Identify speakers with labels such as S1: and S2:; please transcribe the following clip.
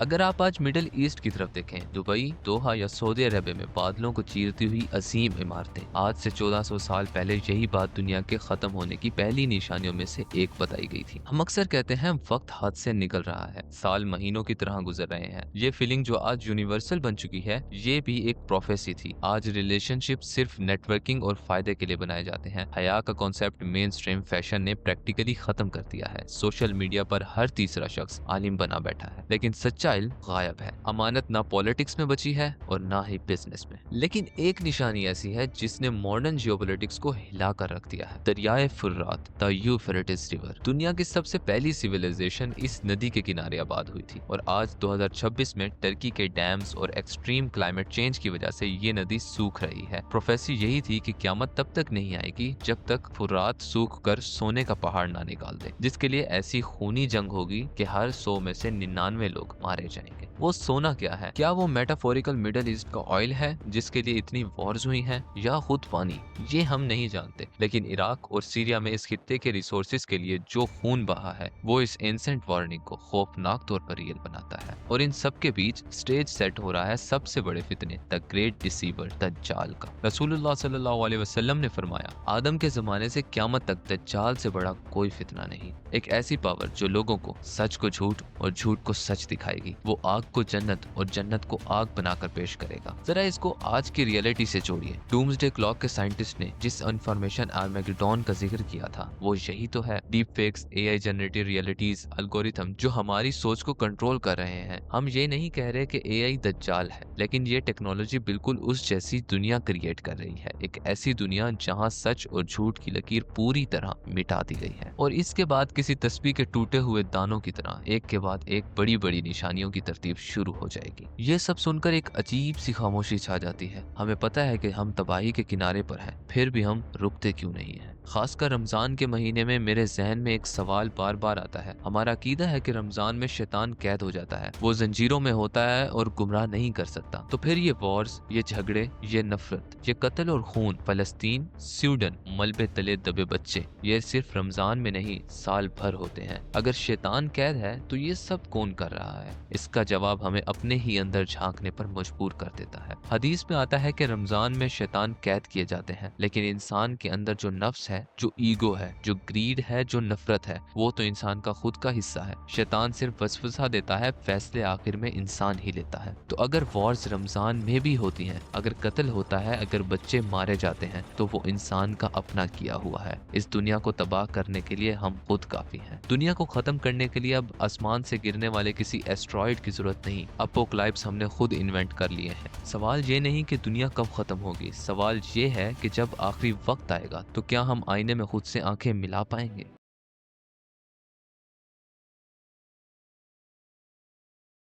S1: अगर आप आज मिडिल ईस्ट की तरफ देखें, दुबई, दोहा या सऊदी अरब में बादलों को चीरती हुई असीम इमारतें, आज से 1400 साल पहले यही बात दुनिया के खत्म होने की पहली निशानियों में से एक बताई गई थी। हम अक्सर कहते हैं वक्त हाथ से निकल रहा है, साल महीनों की तरह गुजर रहे हैं। ये फीलिंग जो आज यूनिवर्सल बन चुकी है, ये भी एक प्रोफेसी थी। आज रिलेशनशिप सिर्फ नेटवर्किंग और फायदे के लिए बनाए जाते हैं। हया का कॉन्सेप्ट मेन स्ट्रीम फैशन ने प्रैक्टिकली खत्म कर दिया है। सोशल मीडिया पर हर तीसरा शख्स आलिम बना बैठा है, लेकिन सच्चाई गायब है। अमानत ना पॉलिटिक्स में बची है और ना ही बिजनेस में। लेकिन एक निशानी ऐसी है जिसने मॉडर्न जियोपॉलिटिक्स को हिला कर रख दिया है, दरियाए फुर्रात, द यूफ्रेटिस रिवर। दुनिया की सबसे पहली सिविलाइजेशन इस नदी के किनारे आबाद हुई थी, और आज 2026 में टर्की के डैम्स और एक्सट्रीम क्लाइमेट चेंज की वजह से ये नदी सूख रही है। प्रोफेसी यही थी कि क़यामत तब तक नहीं आएगी जब तक फुर्रात सूख कर सोने का पहाड़ ना निकाल दे, जिसके लिए ऐसी खूनी जंग होगी कि हर 100 में से 99 लोग मारे जाएंगे। वो सोना क्या है? क्या वो मेटाफोरिकल मिडिल ईस्ट का ऑयल है जिसके लिए इतनी वॉर्स हुई हैं, या खुद पानी? ये हम नहीं जानते, लेकिन इराक और सीरिया में इस खित्ते के रिसोर्सेज के लिए जो खून बहा है, वो इस एंसेंट वार्निंग को खौफनाक तौर पर रियल बनाता है। और इन सब के बीच स्टेज सेट हो रहा है सबसे बड़े फितने, द ग्रेट डिसीवर, दज्जाल का। रसूलुल्लाह सल्लल्लाहु अलैहि वसल्लम ने फरमाया, आदम के जमाने से क़यामत तक दज्जाल से बड़ा कोई फितना नहीं। एक ऐसी पावर जो लोगों को सच को झूठ और झूठ को सच दिखाएगी। वो आग को जन्नत और जन्नत को आग बनाकर पेश करेगा। जरा इसको आज की रियलिटी से जोड़िए। डूम्सडे क्लॉक के साइंटिस्ट ने जिस इंफॉर्मेशन आर्मेगेडोन का जिक्र किया था, वो यही तो है। Deep fakes, AI generated realities, algorithm जो हमारी सोच को कंट्रोल कर रहे हैं। हम ये नहीं कह रहे कि एआई दज्जाल है, लेकिन ये टेक्नोलॉजी बिल्कुल उस जैसी दुनिया क्रिएट कर रही है। एक ऐसी दुनिया जहां सच और झूठ की लकीर पूरी तरह मिटा दी गई है, और इसके बाद किसी तस्बीह के टूटे हुए दानों की तरह एक के बाद एक बड़ी बड़ी निशानियों की तरतीब शुरू हो जाएगी। ये सब सुनकर एक अजीब सी खामोशी छा जाती है। हमें पता है कि हम तबाही के किनारे पर हैं, फिर भी हम रुकते क्यों नहीं हैं? खासकर रमजान के महीने में मेरे जहन में एक सवाल बार बार आता है। हमारा अकीदा है कि रमजान में शैतान कैद हो जाता है, वो जंजीरों में होता है और गुमराह नहीं कर सकता। तो फिर ये वॉर्स, ये झगड़े, ये नफरत, ये कत्ल और खून, फलस्तीन, स्वीडन, मलबे तले दबे बच्चे, ये सिर्फ रमजान में नहीं साल भर होते हैं। अगर शैतान कैद है तो ये सब कौन कर रहा है? इसका जवाब हमें अपने ही अंदर झांकने पर मजबूर कर देता है। हदीस में आता है कि रमजान में शैतान कैद किए जाते हैं, लेकिन इंसान के अंदर जो नफ्स है, जो ईगो है, जो ग्रीड है, जो नफरत है, वो तो इंसान का खुद का हिस्सा है। शैतान सिर्फ वसवसा देता है, फैसले आखिर में इंसान ही लेता है। तो अगर वॉर्स रमजान में भी होती हैं, अगर कत्ल होता है, अगर बच्चे मारे जाते हैं, तो वो इंसान का अपना किया हुआ है। इस दुनिया को तबाह करने के लिए हम खुद काफी हैं। दुनिया को खत्म करने के लिए अब आसमान से गिरने वाले किसी एस्ट्रॉइड की जरूरत नहीं। अपोकलाइप्स हमने खुद इन्वेंट कर लिए हैं। सवाल ये नहीं कि दुनिया कब खत्म होगी, सवाल ये है कि जब आखिरी वक्त आएगा तो क्या हम आईने में खुद से आंखें मिला पाएंगे?